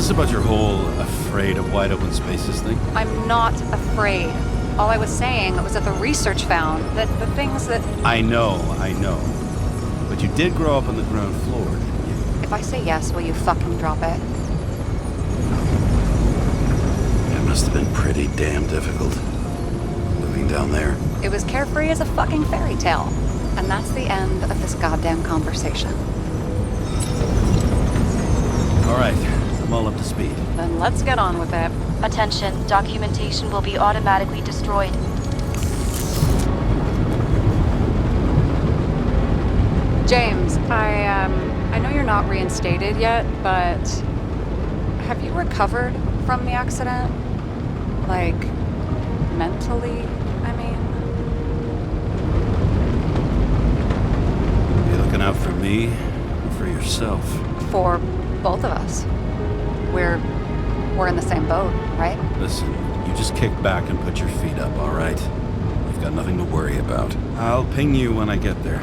this about your whole afraid of wide open spaces thing? I'm not afraid. All I was saying was that the research found that the things that... I know. But you did grow up on the ground floor, didn't you? If I say yes, will you fucking drop it? It must have been pretty damn difficult. Moving down there. It was carefree as a fucking fairy tale. And that's the end of this goddamn conversation. All right, I'm all up to speed. Then let's get on with it. Attention, documentation will be automatically destroyed. James, I know you're not reinstated yet, but have you recovered from the accident? Like, mentally, I mean? You looking out for me or for yourself? For both of us. We're in the same boat, right? Listen, you just kick back and put your feet up, all right? You've got nothing to worry about. I'll ping you when I get there.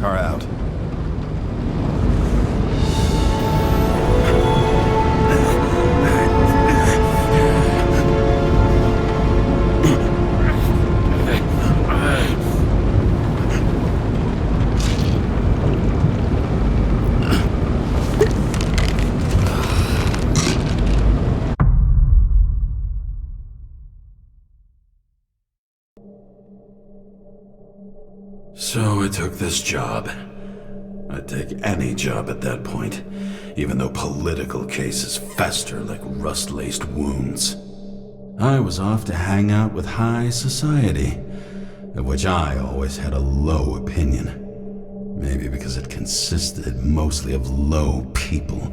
Car out. So I took this job. I'd take any job at that point, even though political cases fester like rust-laced wounds. I was off to hang out with high society, of which I always had a low opinion. Maybe because it consisted mostly of low people.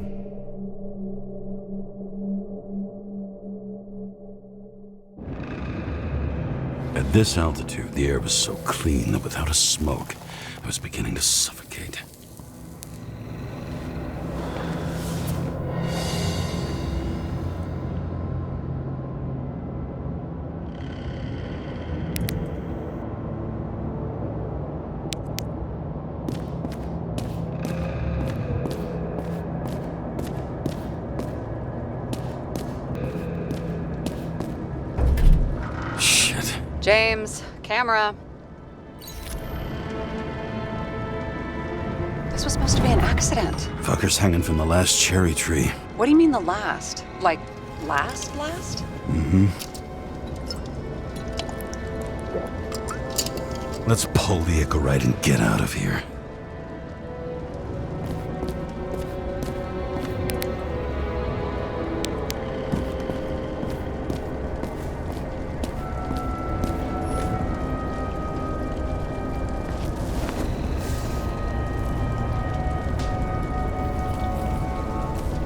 At this altitude, the air was so clean that without a smoke, I was beginning to suffocate. James, camera. This was supposed to be an accident. Fuckers hanging from the last cherry tree. What do you mean the last? Like, last? Mm-hmm. Let's pull the Icarite and get out of here.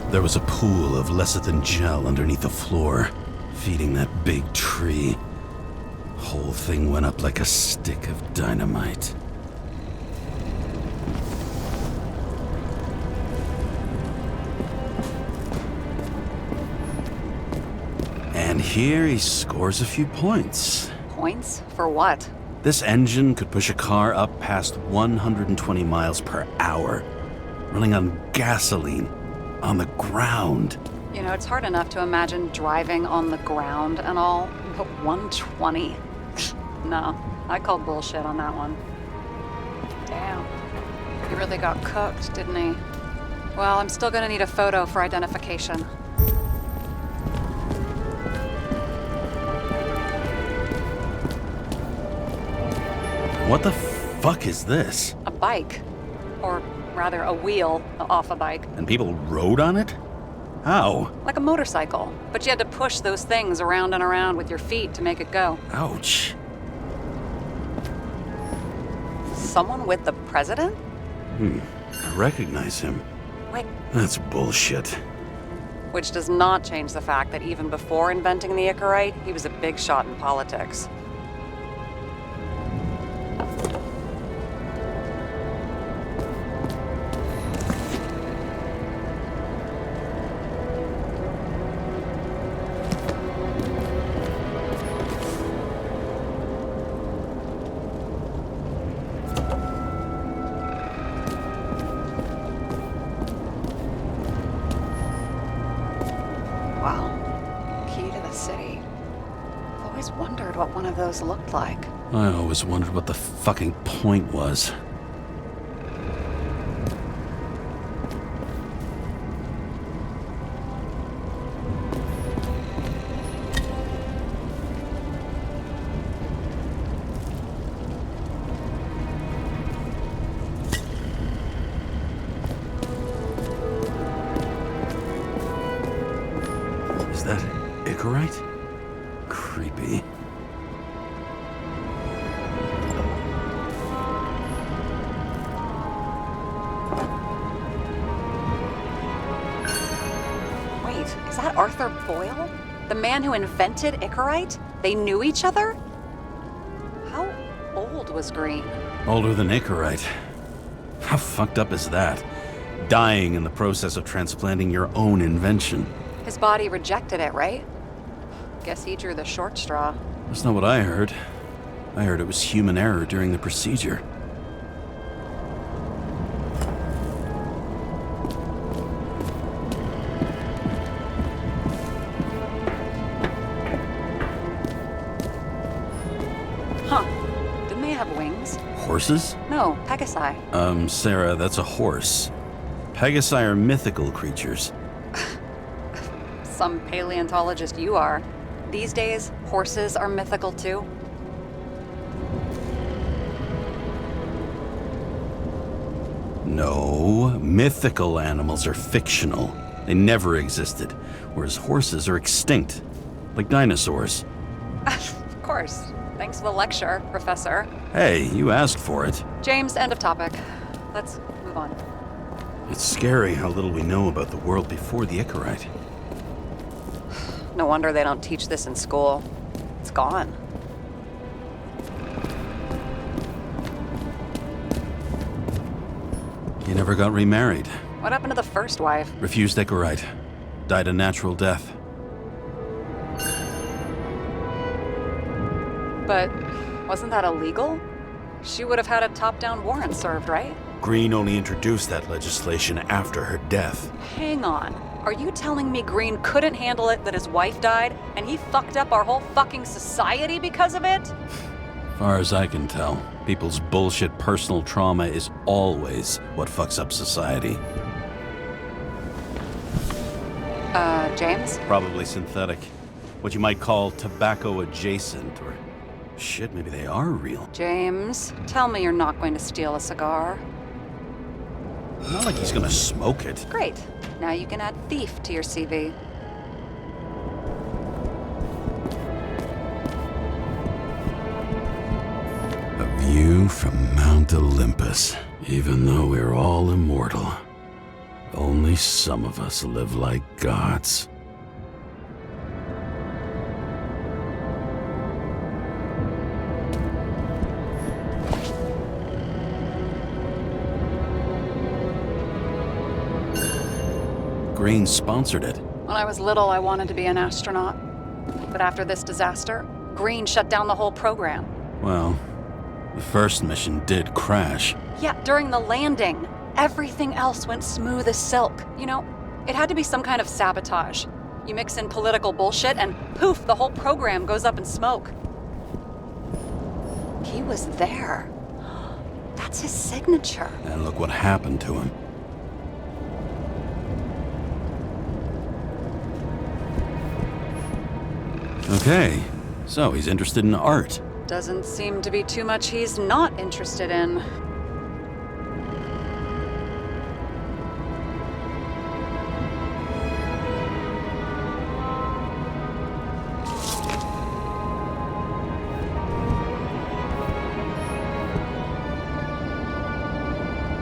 There was a pool of lecithin gel underneath the floor, feeding that big tree. Whole thing went up like a stick of dynamite. And here he scores a few points. Points? For what? This engine could push a car up past 120 miles per hour, running on gasoline. On the ground. You know, it's hard enough to imagine driving on the ground and all, but 120? No, I called bullshit on that one. Damn. He really got cooked, didn't he? Well, I'm still gonna need a photo for identification. What the fuck is this? A bike. Or rather, a wheel off a bike. And people rode on it? How? Like a motorcycle. But you had to push those things around and around with your feet to make it go. Ouch. Someone with the president? I recognize him. Wait. That's bullshit. Which does not change the fact that even before inventing the Icarite, he was a big shot in politics. always wondered what one of those looked like. I always wondered what the fucking point was. Is that Icarite? Creepy. Wait, is that Arthur Boyle? The man who invented Icarite? They knew each other? How old was Green? Older than Icarite. How fucked up is that? Dying in the process of transplanting your own invention. His body rejected it, right? Guess he drew the short straw. That's not what I heard. I heard it was human error during the procedure. Huh. Didn't they have wings? Horses? No, Pegasi. Sarah, that's a horse. Pegasi are mythical creatures. Some paleontologist you are. These days, horses are mythical too. No, mythical animals are fictional. They never existed, whereas horses are extinct, like dinosaurs. Of course. Thanks for the lecture, Professor. Hey, you asked for it. James, end of topic. Let's move on. It's scary how little we know about the world before the Icarite. No wonder they don't teach this in school. It's gone. He never got remarried. What happened to the first wife? Refused Icarite. Died a natural death. But wasn't that illegal? She would have had a top-down warrant served, right? Green only introduced that legislation after her death. Hang on. Are you telling me Green couldn't handle it that his wife died, and he fucked up our whole fucking society because of it? Far as I can tell, people's bullshit personal trauma is always what fucks up society. James? Probably synthetic. What you might call tobacco adjacent, or shit, maybe they are real. James, tell me you're not going to steal a cigar. Not like he's gonna smoke it. Great. Now you can add thief to your CV. A view from Mount Olympus. Even though we're all immortal, only some of us live like gods. Green sponsored it. When I was little, I wanted to be an astronaut. But after this disaster, Green shut down the whole program. Well, the first mission did crash. Yeah, during the landing. Everything else went smooth as silk. You know, it had to be some kind of sabotage. You mix in political bullshit and poof, the whole program goes up in smoke. He was there. That's his signature. And look what happened to him. Okay, so he's interested in art. Doesn't seem to be too much he's not interested in.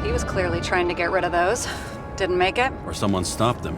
He was clearly trying to get rid of those. Didn't make it. Or someone stopped him.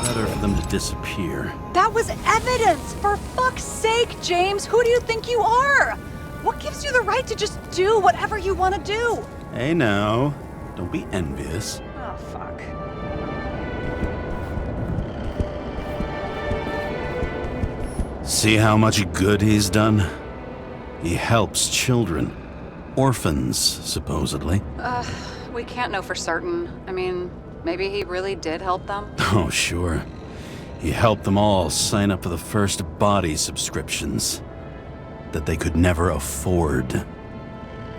Better for them to disappear. That was evidence! For fuck's sake, James! Who do you think you are? What gives you the right to just do whatever you want to do? Hey now, don't be envious. Oh, fuck. See how much good he's done? He helps children. Orphans, supposedly. We can't know for certain. I mean, maybe he really did help them. Oh, sure. He helped them all sign up for the first body subscriptions that they could never afford.